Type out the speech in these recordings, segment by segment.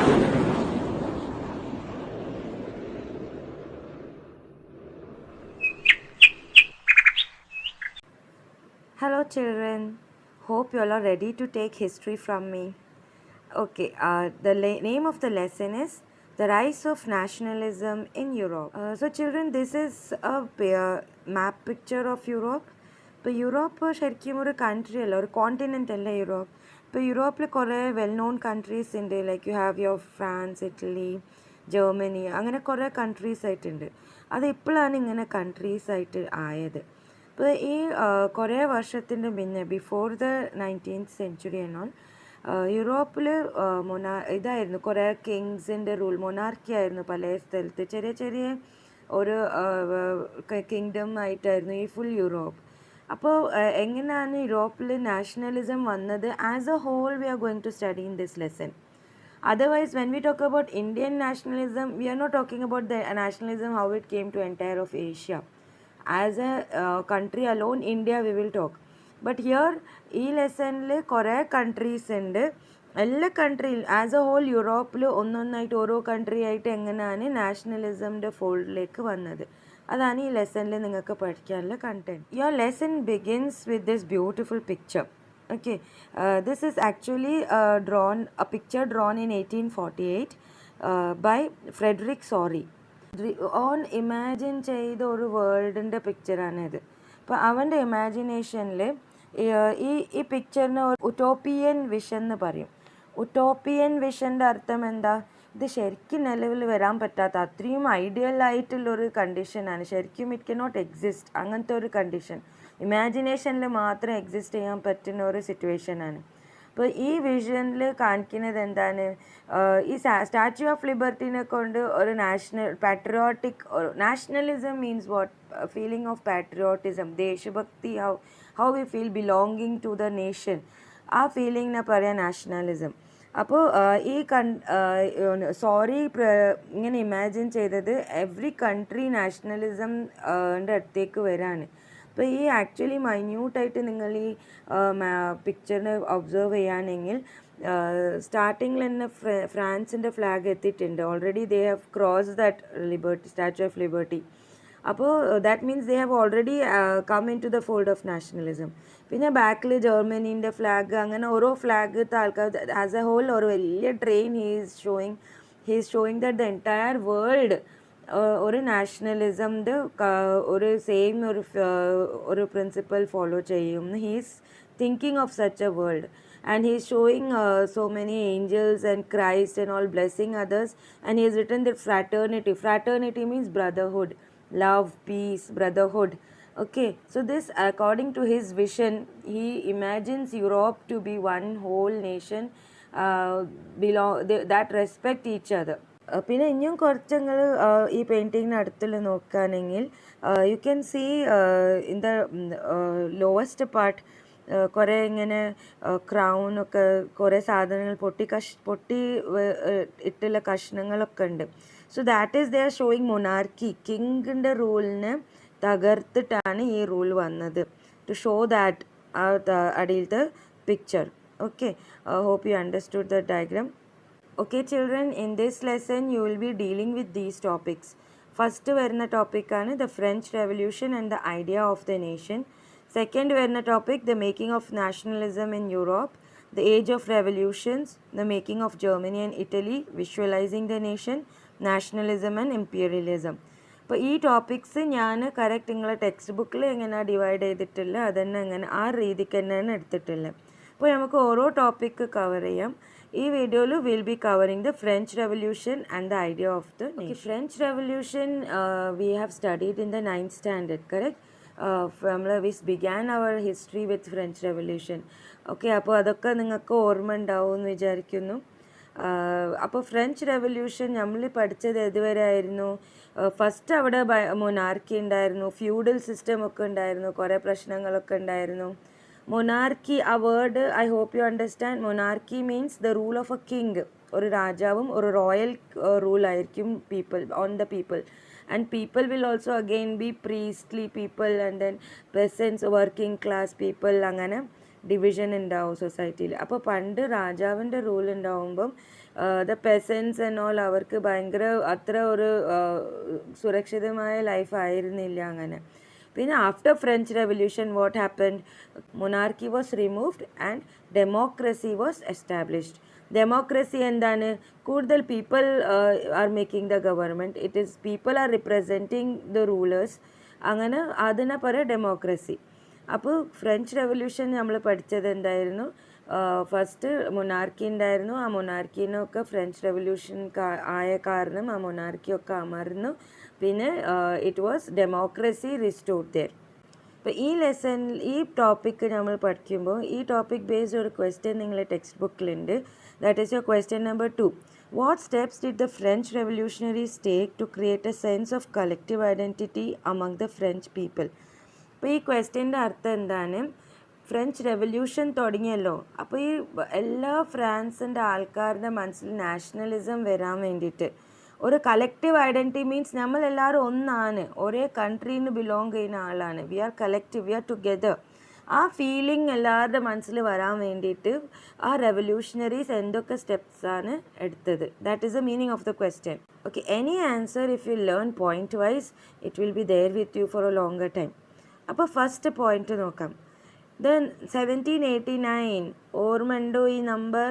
Hello children, hope you all are ready to take history from me. Okay, the name of the lesson is The Rise of Nationalism in Europe. So children, this is a map picture of Europe. ഇപ്പോൾ Europe ശരിക്കും ഒരു country അല്ല, ഒരു continent അല്ല Europe. ഇപ്പോൾ യൂറോപ്പിൽ കുറേ well known countries ഉണ്ട്. Like you have your France, Italy, Germany, അങ്ങനെ കുറേ കൺട്രീസ് ആയിട്ടുണ്ട്. അത് ഇപ്പോഴാണ് ഇങ്ങനെ കൺട്രീസ് ആയിട്ട് ആയത്. ഇപ്പോൾ ഈ കുറേ വർഷത്തിൻ്റെ മുന്നേ ബിഫോർ ദ 19th സെഞ്ച്വറി എന്നോൾ യൂറോപ്പിൽ ഇതായിരുന്നു, കുറേ കിങ്സിൻ്റെ റൂൾ, മൊണാർക്കി ആയിരുന്നു പല സ്ഥലത്ത്. ചെറിയ ചെറിയ ഒരു കിങ്ഡം ആയിട്ടായിരുന്നു ഈ ഫുൾ യൂറോപ്പ്. അപ്പോൾ എങ്ങനെയാണ് യൂറോപ്പിൽ നാഷണലിസം വന്നത്? As a whole we are going to study in this lesson. Otherwise, when we talk about Indian nationalism, we are not talking about the nationalism, how it came to entire of Asia. As a country alone, India we will talk. But here, ഈ ലെസണിൽ കുറേ countries ഉണ്ട്. എല്ലാ കൺട്രിയിൽ as a whole യൂറോപ്പിൽ ഒന്നൊന്നായിട്ട് ഓരോ country ആയിട്ട് എങ്ങനെയാണ് നാഷണലിസമിൻ്റെ ഫോൾഡിലേക്ക് വന്നത്, അതാണ് ഈ ലെസണിൽ നിങ്ങൾക്ക് പഠിക്കാനുള്ള content. Your lesson begins with this beautiful picture. Okay, this is actually a picture drawn in 1848 by FREDERIC SORRIEU. On imagine ചെയ്ത ഒരു വേൾഡിൻ്റെ പിക്ചറാണിത്. അപ്പോൾ അവൻ്റെ ഇമാജിനേഷനിൽ ഈ പിക്ചറിന് ഉട്ടോപ്പിയൻ വിഷൻ എന്ന് പറയും. ഉട്ടോപ്പിയൻ വിഷൻ്റെ അർത്ഥം എന്താ? ഇത് ശരിക്കും നിലവിൽ വരാൻ പറ്റാത്ത അത്രയും ഐഡിയൽ ആയിട്ടുള്ളൊരു കണ്ടീഷനാണ്. ശരിക്കും ഇറ്റ് കനോട്ട് എക്സിസ്റ്റ്, അങ്ങനത്തെ ഒരു കണ്ടീഷൻ ഇമാജിനേഷനിൽ മാത്രം എക്സിസ്റ്റ് ചെയ്യാൻ പറ്റുന്ന ഒരു സിറ്റുവേഷനാണ്. അപ്പോൾ ഈ വിഷനിൽ കാണിക്കുന്നത് എന്താണ്? ഈ സ്റ്റാച്യു ഓഫ് ലിബർട്ടീനെ കൊണ്ട് ഒരു nationalism means what? Feeling of patriotism, ദേശഭക്തി, how we feel belonging to the nation, ആ ഫീലിങ്ങിനെ പറയാം നാഷണലിസം. അപ്പോൾ ഈ സോറി ഇങ്ങനെ ഇമാജിൻ ചെയ്തത് എവ്രി കൺട്രി നാഷണലിസംൻ്റെ അടുത്തേക്ക് വരാണ്. അപ്പോൾ ഈ ആക്ച്വലി മൈന്യൂട്ടായിട്ട് നിങ്ങൾ ഈ പിക്ചറിന് ഒബ്സർവ് ചെയ്യുകയാണെങ്കിൽ സ്റ്റാർട്ടിങ്ങിൽ തന്നെ ഫ്രാൻസിൻ്റെ ഫ്ലാഗ് എത്തിയിട്ടുണ്ട്. Already they have cross that statue of liberty. അപ്പോൾ that means they have already come into the fold of nationalism. പിന്നെ ബാക്കിൽ ജർമ്മനീൻ്റെ ഫ്ലാഗ്, അങ്ങനെ ഓരോ ഫ്ലാഗ് ആൾക്കാർ ആസ് എ ഹോൾ ഒരു വലിയ train he is showing that the entire world ഒരു നാഷണലിസമിൻ്റെ ഒരു സെയിം ഒരു പ്രിൻസിപ്പൽ ഫോളോ ചെയ്യും. He is thinking of such A world and he is showing so many angels and Christ and all blessing others, and he has written that fraternity means brotherhood, love, peace, brotherhood. Okay, so this according to his vision, he imagines Europe to be one whole nation that respect each other. പിന്നെ ഇനിയും കുറച്ച് നിങ്ങൾ ഈ പെയിൻറ്റിങ്ങിന് അടുത്തുള്ള നോക്കുകയാണെങ്കിൽ you can see in the lowest part കുറേ ഇങ്ങനെ ക്രൗണൊക്കെ, കുറേ സാധനങ്ങൾ പൊട്ടി ഇട്ടുള്ള കഷ്ണങ്ങളൊക്കെ ഉണ്ട്. So that is they are showing monarchy, കിങ്ങിൻ്റെ റൂളിനെ തകർത്തിട്ടാണ് ഈ റൂൾ വന്നത്. ടു ഷോ ദാറ്റ് അടിയിലത്തെ picture. Okay, hope you understood the diagram. Okay children, in this lesson you will be dealing with these topics. First വരുന്ന ടോപ്പിക്കാണ് the French Revolution and the idea of the nation. Second വരുന്ന topic the making of nationalism in Europe, the age of revolutions, the making of Germany and Italy, visualizing the nation, nationalism and imperialism. അപ്പോൾ ഈ topics ഞാൻ correct നിങ്ങളെ text ബുക്കിൽ എങ്ങനെയാണ് divide ചെയ്തിട്ടില്ല, അതന്നെ അങ്ങനെ ആ രീതിക്ക് തന്നെയാണ് എടുത്തിട്ടുള്ളത്. അപ്പോൾ നമുക്ക് ഓരോ ടോപ്പിക്ക് കവർ ചെയ്യാം. ഈ വീഡിയോയിൽ will be covering the French revolution and the idea of the nation. French revolution we have studied in the 9th standard, correct? നമ്മൾ began our history with French revolution. Okay, അപ്പോൾ അതൊക്കെ നിങ്ങൾക്ക് ഓർമ്മ ഉണ്ടാവും എന്ന് വിചാരിക്കുന്നു. അപ്പോൾ ഫ്രഞ്ച് റെവല്യൂഷൻ നമ്മൾ പഠിച്ചത് ഏതുവരെ ആയിരുന്നു? ഫസ്റ്റ് അവിടെ മൊണാർക്കി ഉണ്ടായിരുന്നു, ഫ്യൂഡൽ സിസ്റ്റം ഒക്കെ ഉണ്ടായിരുന്നു, കുറേ പ്രശ്നങ്ങളൊക്കെ ഉണ്ടായിരുന്നു. മൊണാർക്കി, ആ word I hope you understand. Monarchy means the rule of a king, ഒരു രാജാവും ഒരു റോയൽ റൂൾ ആയിരിക്കും on the people. And people will also again be priestly people and then peasants, working class people, അങ്ങനെ division ഉണ്ടാവും സൊസൈറ്റിയിൽ. അപ്പോൾ പണ്ട് രാജാവിൻ്റെ റൂൾ ഉണ്ടാവുമ്പം the peasants and all അവർക്ക് ഭയങ്കര അത്ര ഒരു സുരക്ഷിതമായ ലൈഫ് ആയിരുന്നില്ല അങ്ങനെ. പിന്നെ after French revolution what happened? Monarchy was removed and democracy was established. Democracy എന്താണ്? കൂടുതൽ people are making the government. It is people are representing the rulers. അങ്ങനെ അതിനെ പറയാം ഡെമോക്രസി. അപ്പോൾ ഫ്രഞ്ച് റെവല്യൂഷൻ നമ്മൾ പഠിച്ചത് എന്തായിരുന്നു? ഫസ്റ്റ് മൊണാർക്കി ഉണ്ടായിരുന്നു. ആ മൊണാർക്കീനൊക്കെ ഫ്രഞ്ച് റെവല്യൂഷൻ ആയ കാരണം ആ മൊണാർക്കിയൊക്കെ അമർന്നു. പിന്നെ it was democracy restored there. അപ്പോൾ ഈ ഈ ടോപ്പിക്ക് നമ്മൾ പഠിക്കുമ്പോൾ ഈ ടോപ്പിക് ബേസ്ഡ് ഒരു ക്വസ്റ്റ്യൻ നിങ്ങളുടെ ടെക്സ്റ്റ് ബുക്കിലുണ്ട്. That is your question number 2. What steps did the French revolutionaries take to create a sense of collective identity among the French people? അപ്പോൾ ഈ ക്വസ്റ്റ്യൻ്റെ അർത്ഥം എന്താണ്? ഫ്രഞ്ച് റെവല്യൂഷൻ തുടങ്ങിയല്ലോ, അപ്പോൾ ഈ എല്ലാ ഫ്രാൻസിൻ്റെ ആൾക്കാരുടെ മനസ്സിൽ നാഷണലിസം വരാൻ വേണ്ടിയിട്ട് ഒരു കളക്റ്റീവ് ഐഡൻറ്റിറ്റി മീൻസ് നമ്മളെല്ലാവരും ഒന്നാണ്, ഒരേ കൺട്രീന്ന് ബിലോങ് ചെയ്യുന്ന ആളാണ്. We are collective, we are together. ആ ഫീലിംഗ് എല്ലാവരുടെ മനസ്സിൽ വരാൻ വേണ്ടിയിട്ട് ആ റെവല്യൂഷണറീസ് എന്തൊക്കെ സ്റ്റെപ്സാണ് എടുത്തത്? That is the meaning of the question. Okay, any answer if you learn point wise it will be there with you for a longer time. അപ്പോൾ ഫസ്റ്റ് പോയിന്റ് നോക്കാം. ദെൻ 1789 ഓർമ്മയുണ്ടോ ഈ number?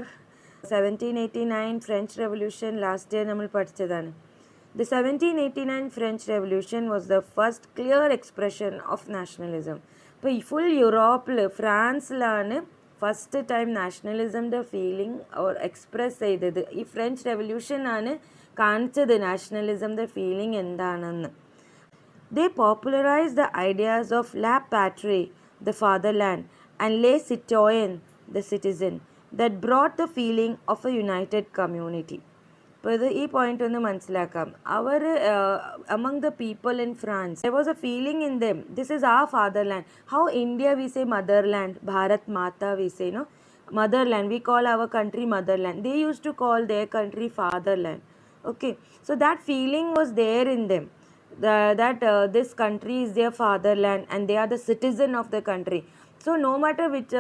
1789 French revolution last year നമ്മൾ പഠിച്ചതാണ്. The 1789 French Revolution was the first clear expression of nationalism. ഇപ്പോൾ ഈ full യൂറോപ്പിൽ ഫ്രാൻസിലാണ് first time നാഷണലിസമിൻ്റെ feeling express ചെയ്തത്. ഈ ഫ്രഞ്ച് റെവല്യൂഷനാണ് കാണിച്ചത് നാഷണലിസമിൻ്റെ ഫീലിംഗ് എന്താണെന്ന്. They popularized the ideas of la patrie, the fatherland, and les citoyens, the citizen, that brought the feeling of a united community. അപ്പോൾ ഇത് ഈ പോയിന്റ് ഒന്ന് മനസ്സിലാക്കാം. അവർ among the people in France, there was a feeling in them, this is our fatherland. How India we say motherland, Bharat Mata we say, no? Motherland, we call our country motherland. They used to call their country fatherland. Okay, so that feeling was there in them. That this country is their fatherland and they are the citizen of the country. So no matter which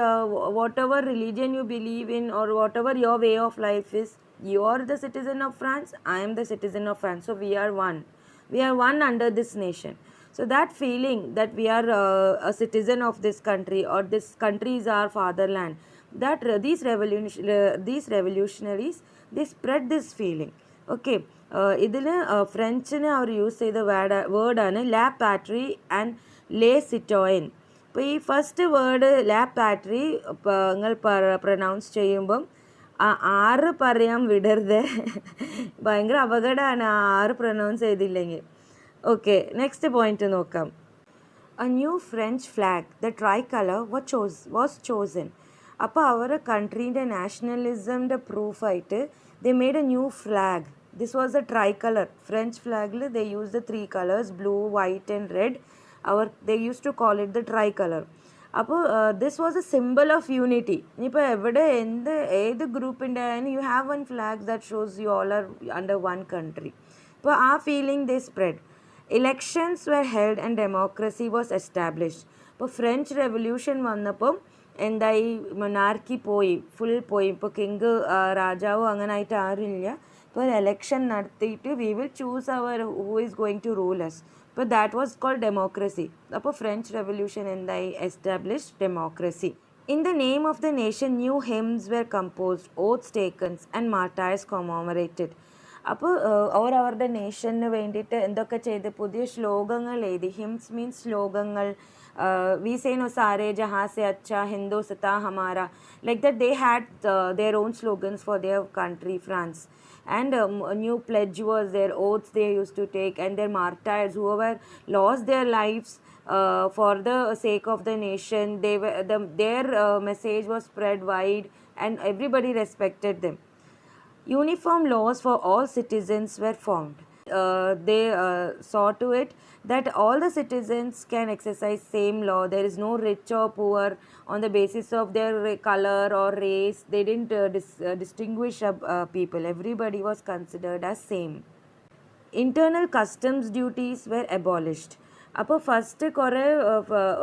whatever religion you believe in or whatever your way of life is, you are the citizen of France, I am the citizen of France. So we are one. We are one under this nation. So that feeling that we are a citizen of this country or this country is our fatherland, that these revolutionaries, they spread this feeling. Okay, ഇതിൽ ഫ്രഞ്ചിന് അവർ use ചെയ്ത വേർഡാണ് ലാ പാട്രി and ലേ സിറ്റോയൻ. അപ്പോൾ ഈ first word ലാ പാട്രി നിങ്ങൾ pronounce ചെയ്യുമ്പം ആ 6 പറയാൻ വിടരുത്. ഭയങ്കര അപകടമാണ് ആ 6 പ്രൊനൗൺസ് ചെയ്തില്ലെങ്കിൽ. ഓക്കെ, നെക്സ്റ്റ് പോയിന്റ് നോക്കാം. A new French flag, the tricolor, was chosen. അപ്പോൾ അവരുടെ കൺട്രീൻ്റെ നാഷണലിസമിൻ്റെ പ്രൂഫായിട്ട് they made a new flag. This was a tricolor. French flag they used the 3 colors, blue, white and red. They used to call it the tricolor. അപ്പോൾ this was a symbol of unity. ഇപ്പോൾ എവിടെ ഏത് ഗ്രൂപ്പിൻ്റെ ആയാലും you have one flag that shows you all are under one country. അപ്പോൾ ആ feeling they spread. Elections were held and democracy was established. ഇപ്പോൾ French revolution വന്നപ്പം എന്തായി? മൊണാർക്കി ഫുൾ പോയി. ഇപ്പോൾ കിങ് രാജാവും അങ്ങനെ ആയിട്ട് ആരുമില്ല. ഇപ്പോൾ എലക്ഷൻ നടത്തിയിട്ട് we will choose our who is going to rule us. അപ്പോൾ ദാറ്റ് വാസ് കോൾഡ് ഡെമോക്രസി. അപ്പോൾ ഫ്രഞ്ച് റെവല്യൂഷൻ എന്തായി? Established democracy. In the name of the nation new hymns were composed, oaths taken and martyrs commemorated. അപ്പോൾ അവരവരുടെ നേഷന് വേണ്ടിയിട്ട് എന്തൊക്കെ ചെയ്ത്? പുതിയ ശ്ലോകങ്ങൾ എഴുതി. ഹിംസ് മീൻസ് ശ്ലോകങ്ങൾ. we say no sare jahan se acha hindustata hamara, like that they had their own slogans for their country France. And a new pledge was their oaths they used to take, and their martyrs whoever lost their lives for the sake of the nation, their message was spread wide and everybody respected them. Uniform laws for all citizens were formed. They saw to it that all the citizens can exercise same law. There is no rich or poor on the basis of their color or race. They didn't distinguish people. Everybody was considered as same. Internal customs duties were abolished. അപ്പോൾ first കുറേ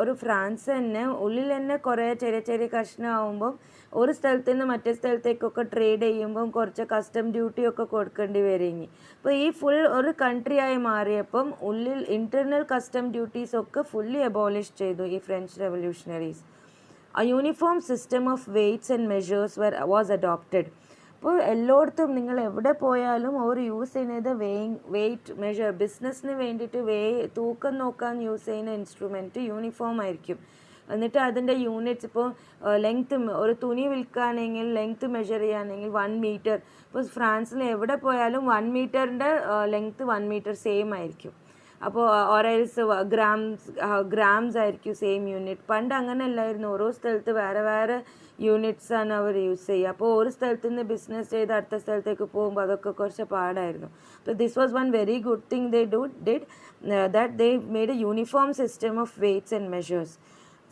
ഒരു France തന്നെ ഉള്ളിൽ തന്നെ കുറേ ചെറിയ ചെറിയ കഷ്ണമാകുമ്പം ഒരു സ്ഥലത്ത് നിന്ന് മറ്റേ സ്ഥലത്തേക്കൊക്കെ ട്രേഡ് ചെയ്യുമ്പം കുറച്ച് കസ്റ്റം ഡ്യൂട്ടിയൊക്കെ കൊടുക്കേണ്ടി വരികയും അപ്പോൾ ഈ ഫുൾ ഒരു കൺട്രി ആയി മാറിയപ്പം ഉള്ളിൽ ഇൻറ്റർണൽ കസ്റ്റം ഡ്യൂട്ടീസൊക്കെ ഫുള്ളി അബോളിഷ് ചെയ്തു ഈ French revolutionaries. A uniform system of weights and measures was adopted. അപ്പോൾ എല്ലായിടത്തും നിങ്ങൾ എവിടെ പോയാലും അവർ യൂസ് ചെയ്യുന്നത് വെയ്റ്റ് മെഷർ, ബിസിനസ്സിന് വേണ്ടിയിട്ട് തൂക്കം നോക്കാൻ യൂസ് ചെയ്യുന്ന ഇൻസ്ട്രുമെൻറ്റ് യൂണിഫോം ആയിരിക്കും. എന്നിട്ട് അതിൻ്റെ യൂണിറ്റ്സ്, ഇപ്പോൾ ലെങ്ത്ത്, ഒരു തുണി വിൽക്കുകയാണെങ്കിൽ ലെങ്ത്ത് മെഷർ ചെയ്യുകയാണെങ്കിൽ 1 മീറ്റർ. ഇപ്പോൾ ഫ്രാൻസിൽ എവിടെ പോയാലും 1 മീറ്ററിൻ്റെ ലെങ്ത്ത് 1 മീറ്റർ സെയിം ആയിരിക്കും. അപ്പോൾ ഓരൽസ് ഗ്രാംസ് ആയിരിക്കും സെയിം യൂണിറ്റ്. പണ്ട് അങ്ങനെ അല്ലായിരുന്നു, ഓരോ സ്ഥലത്ത് വേറെ വേറെ യൂണിറ്റ്സാണ് അവർ യൂസ് ചെയ്യുക. അപ്പോൾ ഒരു സ്ഥലത്ത് നിന്ന് ബിസിനസ് ചെയ്ത് അടുത്ത സ്ഥലത്തേക്ക് പോകുമ്പോൾ അതൊക്കെ കുറച്ച് പാടായിരുന്നു. അപ്പോൾ this was one very good thing they did, that they made A uniform system of weights and measures.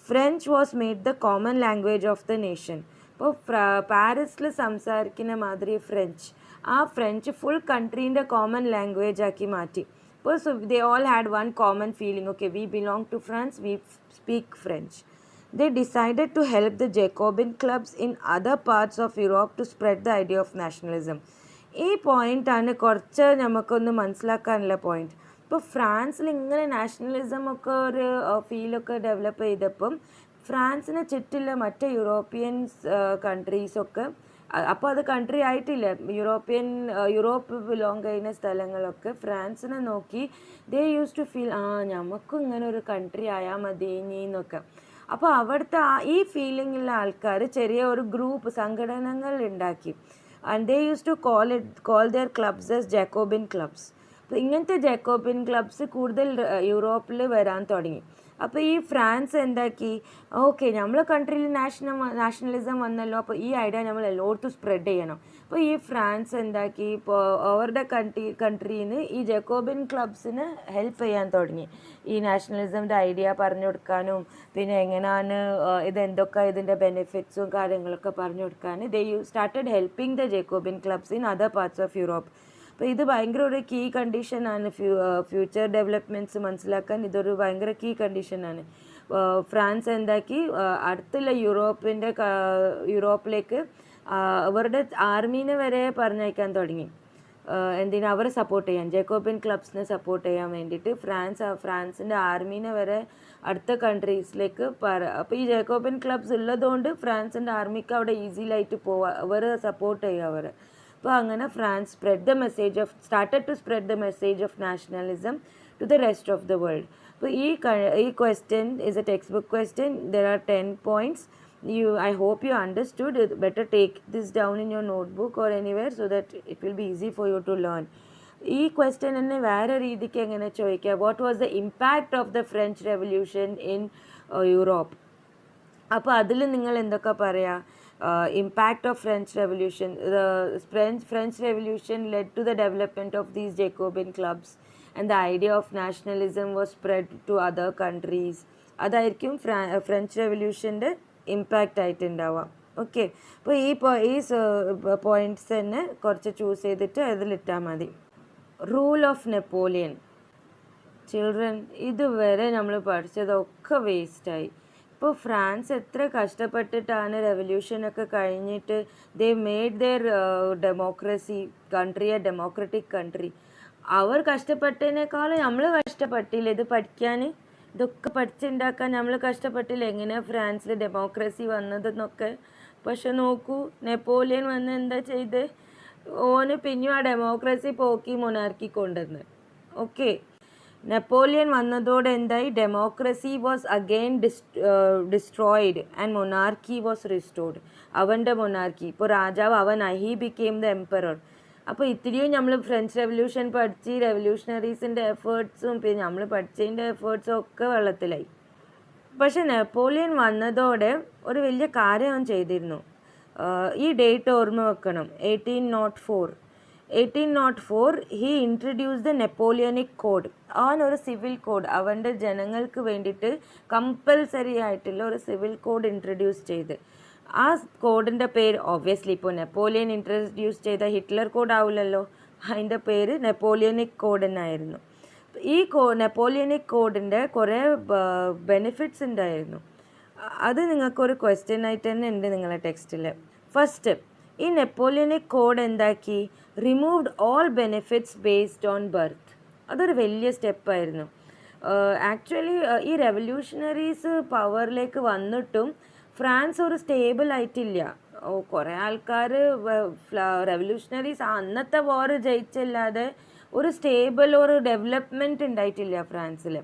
French was made the common language of the nation. ഇപ്പോൾ പാരീസിൽ സംസാരിക്കുന്ന മാതിരി ഫ്രഞ്ച് ഫുൾ കൺട്രീൻ്റെ കോമൺ ലാംഗ്വേജ് ആക്കി മാറ്റി. So they all had one common feeling, okay, we belong to France, we speak French. They decided to help the Jacobin clubs in other parts of Europe to spread the idea of nationalism. ഈ പോയിൻ്റാണ് കുറച്ച് നമുക്കൊന്ന് മനസ്സിലാക്കാനുള്ള point. ഇപ്പോൾ ഫ്രാൻസിൽ ഇങ്ങനെ nationalism ഒക്കെ ഒരു ഫീലൊക്കെ ഡെവലപ്പ് ചെയ്തപ്പം ഫ്രാൻസിന് ചുറ്റുള്ള മറ്റ് യൂറോപ്യൻസ് കൺട്രീസൊക്കെ, അപ്പോൾ അത് കൺട്രി ആയിട്ടില്ല, യൂറോപ്പ് ബിലോങ് ചെയ്യുന്ന സ്ഥലങ്ങളൊക്കെ ഫ്രാൻസിനെ നോക്കി ദേ യൂസ് ടു ഫീൽ നമുക്കും ഇങ്ങനെ ഒരു കൺട്രി ആയാൽ മതി എന്നൊക്കെ. അപ്പോൾ അവിടുത്തെ ഈ ഫീലിങ്ങുള്ള ആൾക്കാർ ചെറിയ ഒരു ഗ്രൂപ്പ് സംഘടനകൾ ഉണ്ടാക്കി. And they use to call their clubs as Jacobin clubs. അപ്പോൾ ഇങ്ങനത്തെ ജാക്കോബിൻ ക്ലബ്സ് കൂടുതൽ യൂറോപ്പിൽ വരാൻ തുടങ്ങി. അപ്പോൾ ഈ ഫ്രാൻസ് എന്താക്കി, ഓക്കെ നമ്മളെ കൺട്രിയിൽ നാഷണലിസം വന്നല്ലോ, അപ്പോൾ ഈ ഐഡിയ നമ്മൾ എല്ലായിടത്തും സ്പ്രെഡ് ചെയ്യണം. അപ്പോൾ ഈ ഫ്രാൻസ് എന്താക്കി, ഇപ്പോൾ അവരുടെ കൺട്രിയിൽ നിന്ന് ഈ ജാക്കോബിൻ ക്ലബ്സിന് ഹെൽപ്പ് ചെയ്യാൻ തുടങ്ങി. ഈ നാഷണലിസത്തിൻ്റെ ഐഡിയ പറഞ്ഞു കൊടുക്കാനും പിന്നെ എങ്ങനെയാണ് ഇതെന്തൊക്കെ ഇതിൻ്റെ ബെനിഫിറ്റ്സും കാര്യങ്ങളൊക്കെ പറഞ്ഞു കൊടുക്കാൻ ദേ started helping the Jacobin clubs in other parts of Europe. അപ്പോൾ ഇത് ഭയങ്കര ഒരു കീ കണ്ടീഷനാണ് ഫ്യൂച്ചർ ഡെവലപ്മെൻറ്റ്സ് മനസ്സിലാക്കാൻ. ഇതൊരു ഭയങ്കര കീ കണ്ടീഷനാണ്. ഫ്രാൻസ് എന്താക്കി, അടുത്തുള്ള യൂറോപ്പിലേക്ക് അവരുടെ ആർമീനെ വരെ പറഞ്ഞയക്കാൻ തുടങ്ങി. എന്തിനാ, അവരെ സപ്പോർട്ട് ചെയ്യാൻ, ജാക്കോബിൻ ക്ലബ്സിനെ സപ്പോർട്ട് ചെയ്യാൻ വേണ്ടിയിട്ട് ഫ്രാൻസിൻ്റെ ആർമീനെ വരെ അടുത്ത കൺട്രീസിലേക്ക് അപ്പോൾ ഈ ജാക്കോബിൻ ക്ലബ്സ് ഉള്ളതുകൊണ്ട് ഫ്രാൻസിൻ്റെ ആർമിക്ക് അവിടെ ഈസിയിലായിട്ട് പോവാം, അവർ സപ്പോർട്ട് ചെയ്യുക അവരെ. അപ്പോൾ അങ്ങനെ France started to spread the message of nationalism to the rest of the world. അപ്പോൾ ഈ question is a textbook question. There are 10 points. I hope you understood. Better take this down in your notebook or anywhere so that it will be easy for you to learn. ഈ question തന്നെ വേറെ രീതിക്ക് എങ്ങനെ ചോദിക്കുക, what was the impact of the French revolution in Europe. അപ്പോൾ അതിൽ നിങ്ങൾ എന്തൊക്കെ പറയാം, impact of French Revolution. The French Revolution led to the development of these Jacobin clubs and the idea of nationalism was spread to other countries. അതായിരിക്കും French റെവല്യൂഷൻ്റെ impact ആയിട്ടുണ്ടാവുക. Okay, അപ്പോൾ ഈ points തന്നെ കുറച്ച് ചൂസ് ചെയ്തിട്ട് അതിലിട്ടാൽ മതി. Rule of Napoleon. ചിൽഡ്രൻ, ഇതുവരെ നമ്മൾ പഠിച്ചതൊക്കെ വേസ്റ്റായി. ഇപ്പോൾ ഫ്രാൻസ് എത്ര കഷ്ടപ്പെട്ടിട്ടാണ് റെവല്യൂഷനൊക്കെ കഴിഞ്ഞിട്ട് they made their democracy country a democratic country. അവർ കഷ്ടപ്പെട്ടതിനേക്കാളും നമ്മൾ കഷ്ടപ്പെട്ടില്ല ഇത് പഠിക്കാൻ, ഇതൊക്കെ പഠിച്ചുണ്ടാക്കാൻ നമ്മൾ കഷ്ടപ്പെട്ടില്ല എങ്ങനെയാണ് ഫ്രാൻസിൽ ഡെമോക്രസി വന്നതെന്നൊക്കെ. പക്ഷെ നോക്കൂ, നെപ്പോളിയൻ വന്ന് എന്താ ചെയ്ത്, ഓന് പിന്നെയും ആ ഡെമോക്രസി പോക്കി മൊണാർക്കി കൊണ്ടുവന്ന്. ഓക്കെ, നെപ്പോളിയൻ വന്നതോടെ എന്തായി, democracy was again destroyed and monarchy was restored. അവൻ്റെ മൊണാർക്കി, ഇപ്പോൾ രാജാവ് ഹി ബിക്കെയിം ദ എംപറർ. അപ്പോൾ ഇത്രയും നമ്മൾ ഫ്രഞ്ച് റെവല്യൂഷൻ പഠിച്ച് റെവല്യൂഷണറീസിൻ്റെ എഫേർട്സും പിന്നെ നമ്മൾ പഠിച്ചതിൻ്റെ എഫേർട്സും ഒക്കെ വെള്ളത്തിലായി. പക്ഷെ നെപ്പോളിയൻ വന്നതോടെ ഒരു വലിയ കാര്യം അവൻ ചെയ്തിരുന്നു. ഈ ഡേറ്റ് ഓർമ്മ വെക്കണം, 1804 he introduced the Napoleonic code. അവനൊരു സിവിൽ കോഡ് അവൻ്റെ ജനങ്ങൾക്ക് വേണ്ടിയിട്ട് കമ്പൽസറി ആയിട്ടുള്ള ഒരു സിവിൽ കോഡ് ഇൻട്രൊഡ്യൂസ് ചെയ്ത്. ആ കോഡിൻ്റെ പേര് ഒബ്വിയസ്ലി ഇപ്പോൾ നെപ്പോളിയൻ ഇൻട്രൊഡ്യൂസ് ചെയ്ത ഹിറ്റ്ലർ കോഡ് ആവില്ലല്ലോ, അതിൻ്റെ പേര് നെപ്പോളിയനിക് കോഡ് എന്നായിരുന്നു. ഈ നെപ്പോളിയനിക് കോഡിൻ്റെ കുറേ ബെനിഫിറ്റ്സ് ഉണ്ടായിരുന്നു. അത് നിങ്ങൾക്കൊരു ക്വസ്റ്റ്യൻ ആയിട്ട് തന്നെ ഉണ്ട് നിങ്ങളുടെ ടെക്സ്റ്റിൽ. ഫസ്റ്റ്, ഈ നെപ്പോളിയനിക് കോഡ് എന്താക്കി? Removed all benefits based on birth. അതൊരു വലിയ സ്റ്റെപ്പായിരുന്നു. ആക്ച്വലി ഈ റെവല്യൂഷണറീസ് പവറിലേക്ക് വന്നിട്ടും ഫ്രാൻസ് ഒരു സ്റ്റേബിൾ ആയിട്ടില്ല. കുറേ ആൾക്കാർ റെവല്യൂഷണറീസ് അന്നത്തെ വാർ ജയിച്ചല്ലാതെ ഒരു സ്റ്റേബിൾ ഒരു ഡെവലപ്മെൻറ്റ് ഉണ്ടായിട്ടില്ല ഫ്രാൻസിൽ.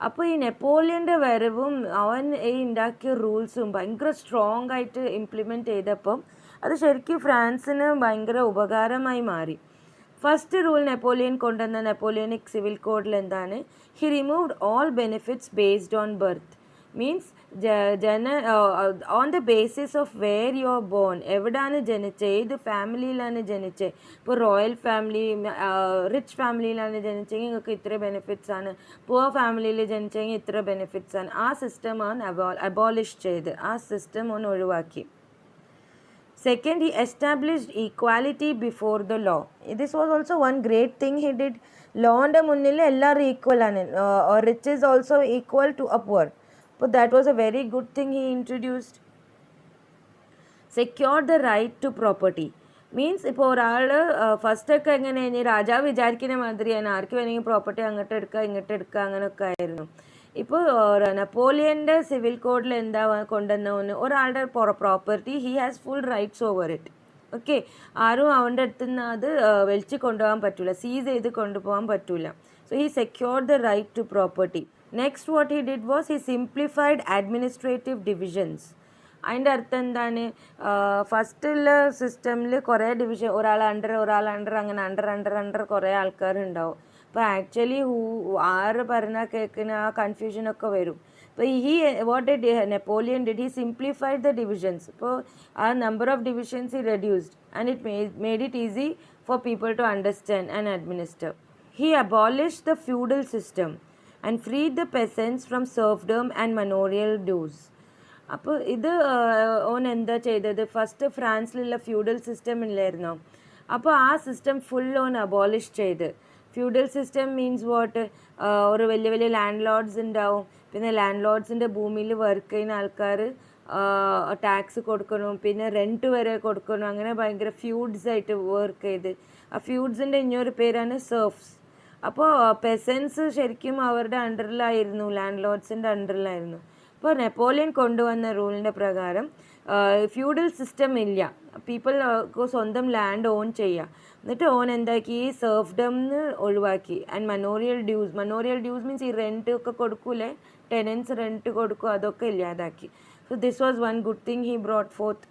അപ്പോൾ ഈ നെപ്പോളിയൻ്റെ വരവും അവൻ ഈ ഉണ്ടാക്കിയ റൂൾസും ഭയങ്കര സ്ട്രോങ് ആയിട്ട് ഇംപ്ലിമെൻറ്റ് ചെയ്തപ്പം അത് ശരിക്കും ഫ്രാൻസിന് ഭയങ്കര ഉപകാരമായി മാറി. ഫസ്റ്റ് റൂൾ നെപ്പോളിയൻ കൊണ്ടുവന്ന നെപ്പോളിയനിക് സിവിൽ കോഡിൽ എന്താണ്? He removed all benefits based on birth. Means on the basis of where you are born, എവിടെയാണ് ജനിച്ചത്, ഏത് ഫാമിലിയിലാണ് ജനിച്ചത്. ഇപ്പോൾ റോയൽ ഫാമിലി, റിച്ച് ഫാമിലിയിലാണ് ജനിച്ചെങ്കിൽ നിങ്ങൾക്ക് ഇത്ര ബെനിഫിറ്റ്സ് ആണ്, പുവർ ഫാമിലിയിൽ ജനിച്ചെങ്കിൽ ഇത്ര ബെനിഫിറ്റ്സ് ആണ്. ആ സിസ്റ്റമാണ് അബോളിഷ് ചെയ്ത്, ആ സിസ്റ്റം ഒന്ന് ഒഴിവാക്കി. Second, he established equality before the law. This was also one great thing he did. Lawന്റെ മുന്നിൽ എല്ലാവരും ഈക്വൽ ആണ്. Rich is also equal to a poor. But that was a very good thing he introduced. Secured the right to property. Means ഇപ്പോൾ ഒരാൾ ഫസ്റ്റൊക്കെ എങ്ങനെയാണ്, രാജാവ് വിചാരിക്കുന്ന മാതിരിയാണ്, ആർക്ക് വേണമെങ്കിൽ പ്രോപ്പർട്ടി അങ്ങോട്ട് എടുക്കുക ഇങ്ങോട്ട് എടുക്കുക അങ്ങനെയൊക്കെ ആയിരുന്നു. ഇപ്പോൾ നെപ്പോളിയൻ്റെ സിവിൽ കോഡിൽ എന്താ കൊണ്ടുവന്ന ഒരാളുടെ property he has full rights over it. Okay, ആരും അവൻ്റെ അടുത്ത് നിന്ന് അത് വലിച്ച് കൊണ്ടുപോകാൻ പറ്റില്ല, സീസ് ചെയ്ത് കൊണ്ടുപോകാൻ പറ്റില്ല. So he secured the right to property. Next what he did was he simplified administrative divisions. അതിൻ്റെ അർത്ഥം എന്താണ്? ഫസ്റ്റുള്ള സിസ്റ്റമിൽ കുറേ ഡിവിഷൻ, ഒരാൾ അണ്ടർ അങ്ങനെ അണ്ടർ കുറേ ആൾക്കാരുണ്ടാവും. അപ്പോൾ ആക്ച്വലി ആറ് പറഞ്ഞാൽ കേൾക്കുന്ന ആ കൺഫ്യൂഷനൊക്കെ വരും. അപ്പോൾ what did Napoleon did he simplified the divisions. ഇപ്പോൾ ആ number of divisions he reduced and it made it easy for people to understand and administer. He abolished the feudal system and freed the peasants from serfdom and manorial dues. അപ്പോൾ ഇത് ഓൻ എന്താ ചെയ്തത്? First ഫ്രാൻസിലുള്ള feudal system ഇല്ലായിരുന്നോ, അപ്പോൾ ആ system full ഓൻ abolish ചെയ്ത്. Feudal system means what? ഒരു വലിയ വലിയ ലാൻഡ് ലോഡ്സ് ഉണ്ടാവും, പിന്നെ ലാൻഡ് ലോഡ്സിൻ്റെ ഭൂമിയിൽ വർക്ക് ചെയ്യുന്ന ആൾക്കാർ ടാക്സ് കൊടുക്കണം, പിന്നെ റെൻറ്റ് വരെ കൊടുക്കണം, അങ്ങനെ ഭയങ്കര ഫ്യൂഡ്സ് ആയിട്ട് വർക്ക് ചെയ്ത്. ആ ഫ്യൂഡ്സിൻ്റെ ഇനിയൊരു പേരാണ് സെർഫ്സ്. അപ്പോൾ പെസൻസ് ശരിക്കും അവരുടെ അണ്ടറിലായിരുന്നു, ലാൻഡ് ലോഡ്സിൻ്റെ അണ്ടറിലായിരുന്നു. അപ്പോൾ നെപ്പോളിയൻ കൊണ്ടുവന്ന റൂളിൻ്റെ പ്രകാരം ഫ്യൂഡൽ സിസ്റ്റം ഇല്ല, പീപ്പിൾ സ്വന്തം ലാൻഡ് ഓൺ ചെയ്യുക. എന്നിട്ട് ഓൻ എന്താക്കി? ഈ സെർഫ്ഡംന്ന് ഒഴിവാക്കി. ആൻഡ് മനോറിയൽ ഡ്യൂസ് മീൻസ് ഈ റെൻറ്റ് ഒക്കെ കൊടുക്കൂലേ, ടെനൻസ് റെൻറ്റ് കൊടുക്കും, അതൊക്കെ ഇല്ലാതാക്കി. So this was one good thing he brought forth.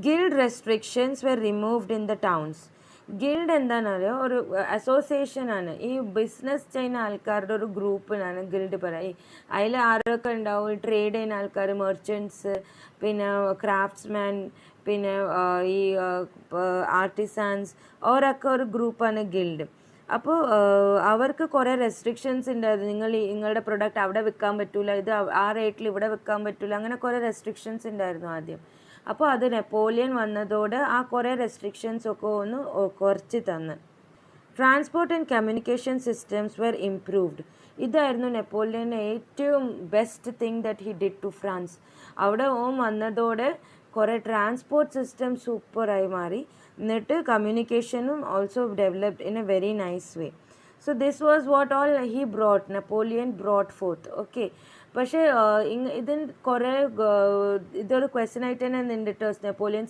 Guild restrictions were removed in the towns. Guild എന്താണെന്നറിയോ? ഒരു അസോസിയേഷനാണ്, ഈ ബിസിനസ് ചെയ്യുന്ന ആൾക്കാരുടെ ഒരു ഗ്രൂപ്പിനാണ് ഗിൽഡ് പറയുക. അതിൽ ആരൊക്കെ ഉണ്ടാവും? ട്രേഡ് ചെയ്യുന്ന ആൾക്കാർ, മെർച്ചൻറ്റ്സ്, പിന്നെ ക്രാഫ്റ്റ്സ്മാൻ, പിന്നെ ഈ ആർട്ടിസാൻസ്, അവരൊക്കെ ഒരു ഗ്രൂപ്പാണ് ഗിൽഡ്. അപ്പോൾ അവർക്ക് കുറേ റെസ്ട്രിക്ഷൻസ് ഉണ്ടായിരുന്നു. നിങ്ങളുടെ പ്രൊഡക്റ്റ് അവിടെ വിൽക്കാൻ പറ്റില്ല, ഇത് ആ റേറ്റിൽ ഇവിടെ വിൽക്കാൻ പറ്റില്ല, അങ്ങനെ കുറേ റെസ്ട്രിക്ഷൻസ് ഉണ്ടായിരുന്നു ആദ്യം. അപ്പോൾ അത് നെപ്പോളിയൻ വന്നതോടെ ആ കുറേ റെസ്ട്രിക്ഷൻസ് ഒക്കെ ഒന്ന് കുറച്ച് തന്ന്. Transport and communication systems were improved. ഇതായിരുന്നു നെപ്പോളിയൻ്റെ ഏറ്റവും best thing that he did to France. അവിടെ വന്നതോടെ കുറേ ട്രാൻസ്പോർട്ട് സിസ്റ്റം സൂപ്പറായി മാറി. എന്നിട്ട് കമ്മ്യൂണിക്കേഷനും also developed in a very nice way. So this was what all he brought, Napoleon brought forth. Okay, പക്ഷേ ഇതിന് കുറേ ഇതൊരു ക്വസ്റ്റ്യൻ ആയിട്ട് തന്നെ ഉണ്ട് കേട്ടോ, നെപ്പോളിയൻ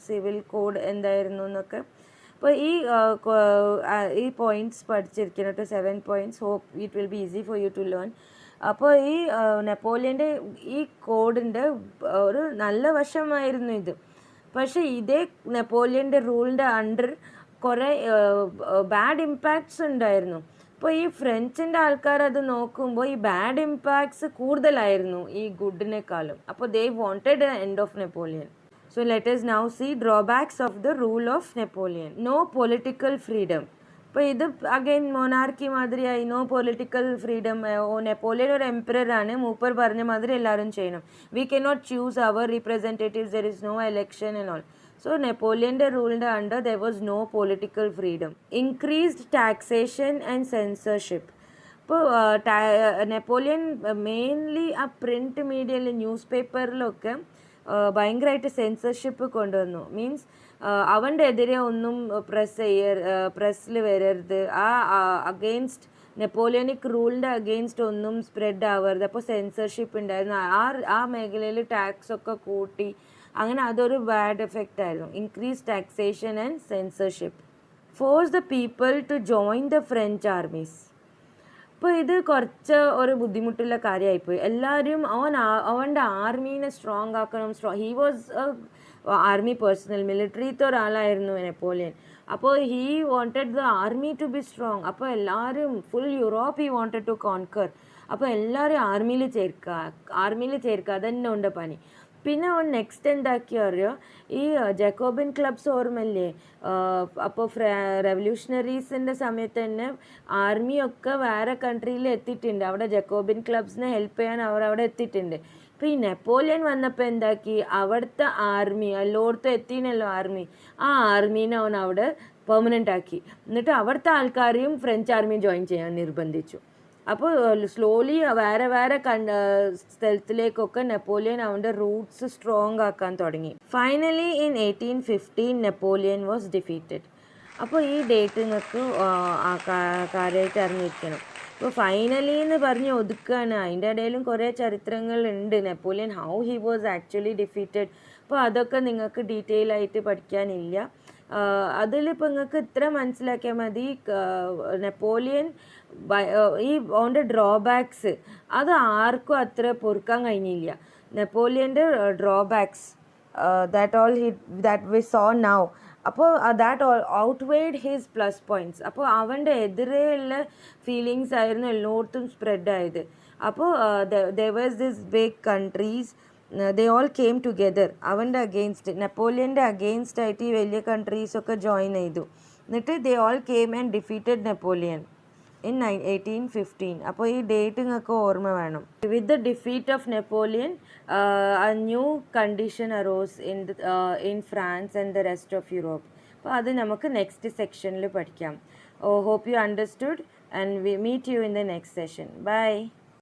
സിവിൽ കോഡ് എന്തായിരുന്നു എന്നൊക്കെ. അപ്പോൾ ഈ പോയിൻറ്റ്സ് പഠിച്ചിരിക്കണം കേട്ടോ, 7 points. Hope it will be easy for you to learn. അപ്പോൾ ഈ നെപ്പോളിയൻ്റെ ഈ കോഡിൻ്റെ ഒരു നല്ല വശമായിരുന്നു ഇത്. പക്ഷേ ഇതേ നെപ്പോളിയൻ്റെ റൂളിൻ്റെ അണ്ടർ കുറേ ബാഡ് ഇമ്പാക്ട്സ് ഉണ്ടായിരുന്നു. അപ്പോൾ ഈ ഫ്രഞ്ചിൻ്റെ ആൾക്കാർ അത് നോക്കുമ്പോൾ ഈ ബാഡ് ഇമ്പാക്ട്സ് കൂടുതലായിരുന്നു ഈ ഗുഡിനേക്കാളും. അപ്പോൾ they wanted the end of Napoleon. So let us now see drawbacks of the rule of Napoleon. No political freedom. അപ്പോൾ ഇത് അഗൈൻ മൊണാർക്കി മാതിരിയായി, നോ പൊളിറ്റിക്കൽ ഫ്രീഡം. നെപ്പോളിയൻ ഒരു എംപററാണ്, മൂപ്പർ പറഞ്ഞ മാതിരി എല്ലാവരും ചെയ്യണം. We cannot choose our representatives, there is no election and all. So നെപ്പോളിയൻ്റെ റൂളിൻ്റെ under there was no political freedom. Increased taxation and censorship. ഇപ്പോൾ നെപ്പോളിയൻ മെയിൻലി ആ പ്രിൻറ്റ് മീഡിയയിൽ ന്യൂസ് പേപ്പറിലൊക്കെ ഭയങ്കരമായിട്ട് സെൻസർഷിപ്പ് കൊണ്ടുവന്നു. മീൻസ് അവൻ്റെ എതിരെ ഒന്നും പ്രസ്സിൽ വരരുത്, ആ അഗെയിൻസ്റ്റ് നെപ്പോളിയനിക് റൂളിൻ്റെ അഗെയിൻസ്റ്റ് ഒന്നും സ്പ്രെഡ് ആവരുത്. അപ്പോൾ സെൻസർഷിപ്പ് ഉണ്ടായിരുന്നു. ആ മേഖലയിൽ ടാക്സ് ഒക്കെ കൂട്ടി. അങ്ങനെ അതൊരു ബാഡ് എഫക്റ്റ് ആയിരുന്നു. Increase taxation and censorship. Force the people to join the French armies. അപ്പോൾ ഇത് കുറച്ച് ഒരു ബുദ്ധിമുട്ടുള്ള കാര്യമായിപ്പോയി. എല്ലാവരും അവൻ്റെ ആർമീനെ സ്ട്രോങ് ആക്കണം. ഹീ വാസ് ആർമി പേഴ്സണൽ, മിലിറ്ററിത്തെ ഒരാളായിരുന്നു നെപ്പോളിയൻ. അപ്പോൾ he wanted the army to be strong. അപ്പോൾ എല്ലാവരും full Europe he wanted to conquer. അപ്പോൾ എല്ലാവരും ആർമിയിൽ ചേർക്കുക അതന്നെ ഉണ്ട് പണി. പിന്നെ അവൻ നെക്സ്റ്റ് എന്താക്കി അറിയോ, ഈ ജക്കോബിൻ ക്ലബ്സ് ഓർമ്മല്ലേ? അപ്പോൾ റെവല്യൂഷണറീസിൻ്റെ സമയത്ത് തന്നെ ആർമിയൊക്കെ വേറെ കൺട്രിയിൽ എത്തിയിട്ടുണ്ട്. അവിടെ ജക്കോബിൻ ക്ലബ്സിനെ ഹെൽപ്പ് ചെയ്യാൻ അവർ അവിടെ എത്തിയിട്ടുണ്ട്. അപ്പോൾ ഈ നെപ്പോളിയൻ വന്നപ്പോൾ എന്താക്കി, അവിടുത്തെ ആർമി എല്ലായിടത്തും എത്തിനല്ലോ ആർമി, ആ ആർമീനെ അവൻ അവിടെ പെർമനൻ്റ് ആക്കി. എന്നിട്ട് അവിടുത്തെ ആൾക്കാരെയും ഫ്രഞ്ച് ആർമി ജോയിൻ ചെയ്യാൻ നിർബന്ധിച്ചു. അപ്പോൾ സ്ലോലി വേറെ സ്ഥലത്തിലേക്കൊക്കെ നെപ്പോളിയൻ അവൻ്റെ റൂട്ട്സ് സ്ട്രോങ് ആക്കാൻ തുടങ്ങി. Finally in 1815 Napoleon was defeated. അപ്പോൾ ഈ ഡേറ്റ് നിങ്ങൾക്ക് കാര്യമായിട്ട് അറിഞ്ഞിരിക്കണം. ഇപ്പോൾ ഫൈനലി എന്ന് പറഞ്ഞ് ഒതുക്കുകയാണ്. അതിൻ്റെ ഇടയിലും കുറേ ചരിത്രങ്ങളുണ്ട് Napoleon, how he was actually defeated. അപ്പോൾ അതൊക്കെ നിങ്ങൾക്ക് ഡീറ്റെയിൽ ആയിട്ട് പഠിക്കാനില്ല. അതിലിപ്പോൾ നിങ്ങൾക്ക് ഇത്ര മനസ്സിലാക്കിയാൽ മതി, നെപ്പോളിയൻ ഈ ഓൻ്റെ ഡ്രോബാക്സ് അത് ആർക്കും അത്ര പൊറുക്കാൻ കഴിഞ്ഞില്ല. നെപ്പോളിയൻ്റെ drawbacks that we saw now. അപ്പോൾ that outweighed his plus points. അപ്പോൾ അവൻ്റെ എതിരെയുള്ള ഫീലിങ്സ് ആയിരുന്നു എല്ലായിടത്തും സ്പ്രെഡ് ആയത്. അപ്പോൾ there was this big countries, they all came together. അവൻ്റെ അഗെയിൻസ്റ്റ്, നെപ്പോളിയൻ്റെ അഗെയിൻസ്റ്റ് ആയിട്ട് ഈ വലിയ കൺട്രീസൊക്കെ ജോയിൻ ചെയ്തു. എന്നിട്ട് they all came and defeated Napoleon in 1815. അപ്പോൾ ഈ ഡേറ്റ് നിങ്ങൾക്ക് ഓർമ്മ വേണം. With the defeat of Napoleon a new condition arose in France and the rest of Europe. അപ്പോൾ അത് നമുക്ക് നെക്സ്റ്റ് സെക്ഷനിൽ പഠിക്കാം. Hope you understood and we meet you in the next session. Bye.